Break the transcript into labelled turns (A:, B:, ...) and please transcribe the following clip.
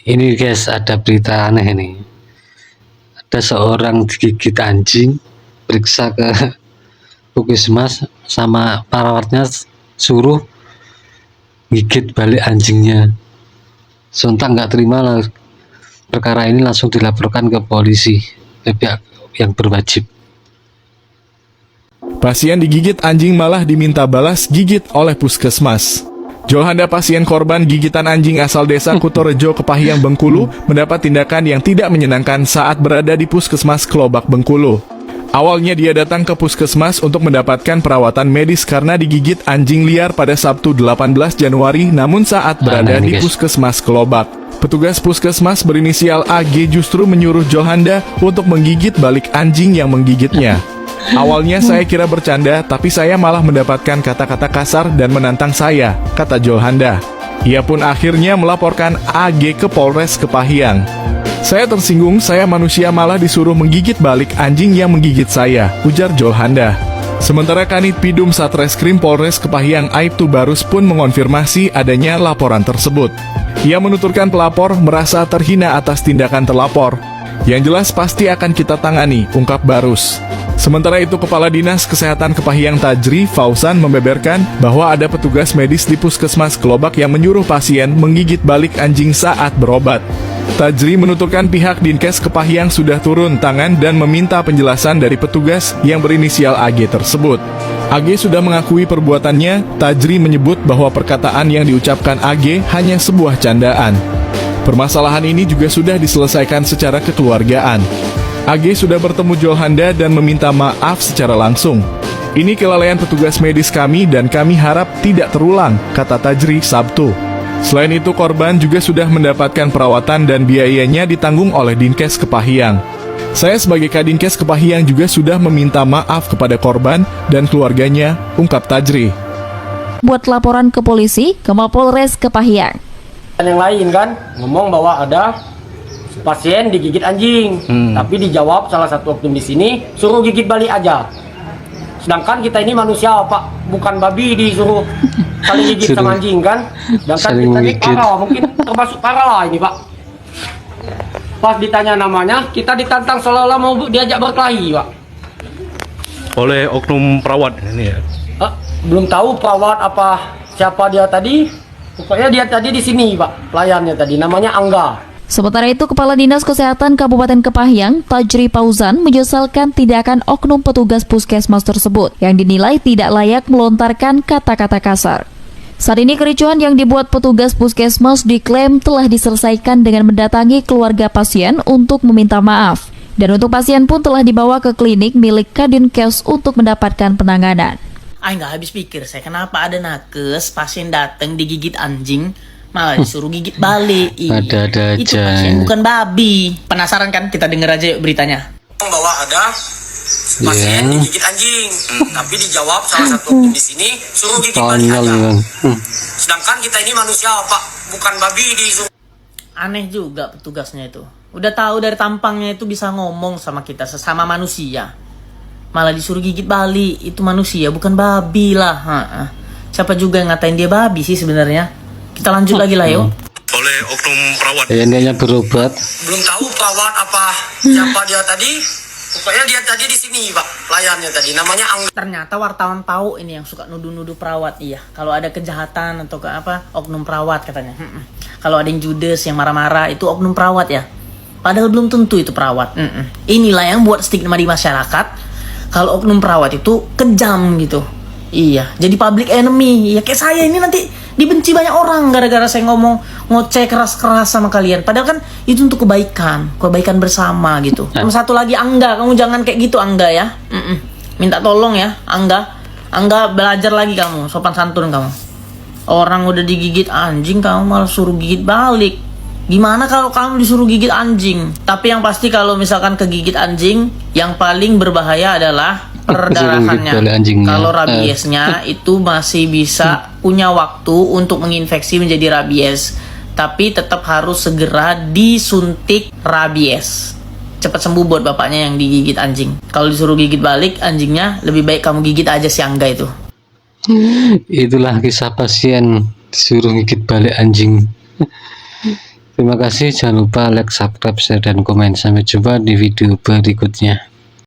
A: Ini guys, ada berita aneh nih. Ada seorang digigit anjing, periksa ke puskesmas, sama perawatnya suruh gigit balik anjingnya. Sontak nggak terima lah, perkara ini langsung dilaporkan ke polisi, ke pihak yang berwajib.
B: Pasien digigit anjing malah diminta balas gigit oleh puskesmas. Jolhanda, pasien korban gigitan anjing asal desa Kutorejo, Kepahyang, Bengkulu, mendapat tindakan yang tidak menyenangkan saat berada di puskesmas Kelobak, Bengkulu. Awalnya dia datang ke puskesmas untuk mendapatkan perawatan medis karena digigit anjing liar pada Sabtu 18 Januari, namun saat berada di puskesmas Kelobak, petugas puskesmas berinisial AG justru menyuruh Jolhanda untuk menggigit balik anjing yang menggigitnya. Awalnya saya kira bercanda, tapi saya malah mendapatkan kata-kata kasar dan menantang saya, kata Jolhanda. Ia pun akhirnya melaporkan AG ke Polres Kepahyang. Saya tersinggung, saya manusia malah disuruh menggigit balik anjing yang menggigit saya, ujar Jolhanda. Sementara Kanit Pidum Satreskrim Polres Kepahyang Aibtu Barus pun mengonfirmasi adanya laporan tersebut. Ia menuturkan pelapor merasa terhina atas tindakan terlapor. Yang jelas pasti akan kita tangani, ungkap Barus. Sementara itu, Kepala Dinas Kesehatan Kepahyang Tajri Fauzan membeberkan bahwa ada petugas medis di puskesmas Kelobak yang menyuruh pasien menggigit balik anjing saat berobat. Tajri menuturkan pihak Dinkes Kepahyang sudah turun tangan dan meminta penjelasan dari petugas yang berinisial AG tersebut. AG sudah mengakui perbuatannya. Tajri menyebut bahwa perkataan yang diucapkan AG hanya sebuah candaan. Permasalahan ini juga sudah diselesaikan secara kekeluargaan. AG sudah bertemu Jolhanda dan meminta maaf secara langsung. Ini kelalaian petugas medis kami dan kami harap tidak terulang, kata Tajri Sabtu. Selain itu, korban juga sudah mendapatkan perawatan dan biayanya ditanggung oleh Dinkes Kepahyang. Saya sebagai Kadinkes Kepahyang juga sudah meminta maaf kepada korban dan keluarganya, ungkap Tajri.
C: Buat laporan ke polisi, ke Mapolres Kepahyang.
D: Yang lain kan ngomong bahwa ada pasien digigit anjing, tapi dijawab salah satu oknum di sini suruh gigit balik aja. Sedangkan kita ini manusia Pak, bukan babi disuruh saling gigit sama anjing kan. Sedangkan kita ini parah, mungkin termasuk parah lah ini Pak. Pas ditanya namanya, kita ditantang seolah-olah mau diajak berkelahi Pak.
E: Oleh oknum perawat ini ya?
D: Belum tahu perawat apa siapa dia tadi. Pokoknya dia tadi di sini Pak, pelayannya tadi namanya Angga.
C: Sementara itu, Kepala Dinas Kesehatan Kabupaten Kepahyang, Tajri Fauzan, menyesalkan tindakan oknum petugas puskesmas tersebut yang dinilai tidak layak melontarkan kata-kata kasar. Saat ini kericuhan yang dibuat petugas puskesmas diklaim telah diselesaikan dengan mendatangi keluarga pasien untuk meminta maaf. Dan untuk pasien pun telah dibawa ke klinik milik Kadinkes untuk mendapatkan penanganan.
F: Nggak habis pikir saya kenapa ada nakes pasien datang digigit anjing malah disuruh gigit balik.
A: Ada
F: Itu
A: aja.
F: pasien bukan babi. Penasaran kan? Kita denger aja yuk beritanya.
D: Bahwa ada pasien digigit anjing, tapi dijawab salah satu oknum di sini suruh gigit balik aja. Sedangkan kita ini manusia Pak, bukan babi disuruh.
F: Aneh juga petugasnya itu. Udah tahu dari tampangnya itu bisa ngomong sama kita sesama manusia, malah disuruh gigit balik. Itu manusia bukan babi lah. Siapa juga yang ngatain dia babi sih sebenarnya? Kita lanjut lagi lah yuk.
E: Oleh oknum perawat.
A: Ya, ini hanya berobat.
D: Belum tahu perawat apa siapa dia tadi. Pokoknya dia tadi di sini Pak, pelayannya tadi namanya Angga.
F: Ternyata wartawan tahu ini yang suka nuduh-nuduh perawat. Iya, kalau ada kejahatan atau ke apa, oknum perawat katanya. Kalau ada yang judes, yang marah-marah, itu oknum perawat ya. Padahal belum tentu itu perawat. Inilah yang buat stigma di masyarakat kalau oknum perawat itu kejam gitu. Iya, jadi public enemy. Ya kayak saya ini nanti dibenci banyak orang gara-gara saya ngomong ngoceh keras-keras sama kalian. Padahal kan itu untuk kebaikan bersama gitu. Sama satu lagi Angga, kamu jangan kayak gitu Angga ya. Minta tolong ya Angga belajar lagi kamu, sopan santun kamu. Orang udah digigit anjing kamu malah suruh gigit balik. Gimana kalau kamu disuruh gigit anjing? Tapi yang pasti kalau misalkan kegigit anjing, yang paling berbahaya adalah perdarahannya. Kalau rabiesnya itu masih bisa punya waktu untuk menginfeksi menjadi rabies, tapi tetap harus segera disuntik rabies. Cepat sembuh buat bapaknya yang digigit anjing. Kalau disuruh gigit balik anjingnya, lebih baik kamu gigit aja si Angga itu.
A: Itulah kisah pasien disuruh gigit balik anjing. Terima kasih, jangan lupa like, subscribe, share, dan komen. Sampai jumpa di video berikutnya.